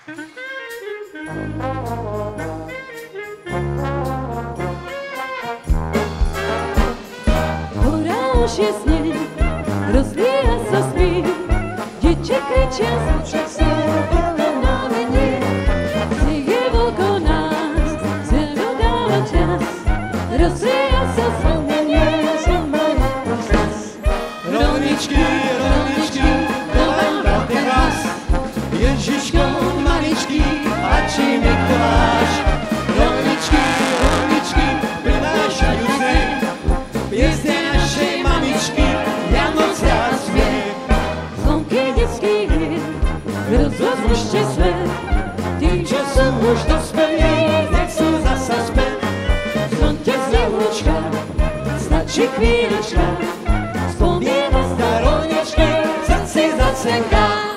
Hora už je sneh, rozvíja sa smiech, deti kričia zvučia sa na venie. Sneh je okolo nás, zemi dáva čas, rozvíja sa znamenie, že majú čas. Rolničky, rolničky, kto vám dal ten hlas? Ježiško maličký, páči Mikuláš. Rolničky, rolničky, prinášajú sneh, piesne našej mamičky, Vianoce a smiech. Zvonky detských hier, rozozvušte svet, tí, čo sú už dospelí, nechcú zasa späť. Zvonte z jablčka, stačí chvíľočka, spomiena staroničky, v srdci zacenká.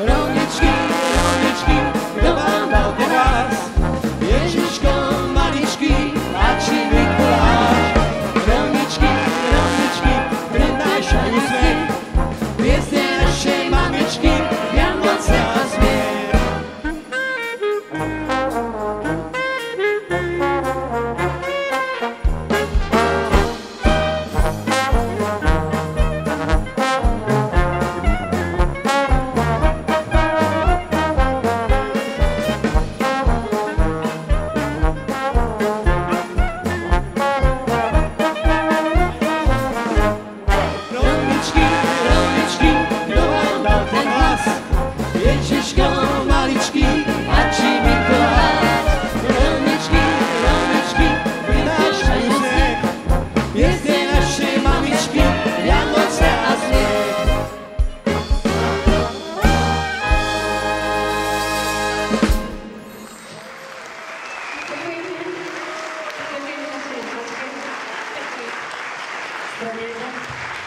Rolničky, rolničky, kto vám dal ten hlas? Ježiško maličký, páči Mikuláš. Rolničky, rolničky, prinášajú sneh, piesne našej mamičky, Vianoce a smiech. Rolničky, rolničky, kto vám dal ten hlas? Ježiško maličký, páči Mikuláš. Rolničky, rolničky, prinášajú sneh, piesne našej mamičky, Vianoce a smiech. Ďakujem.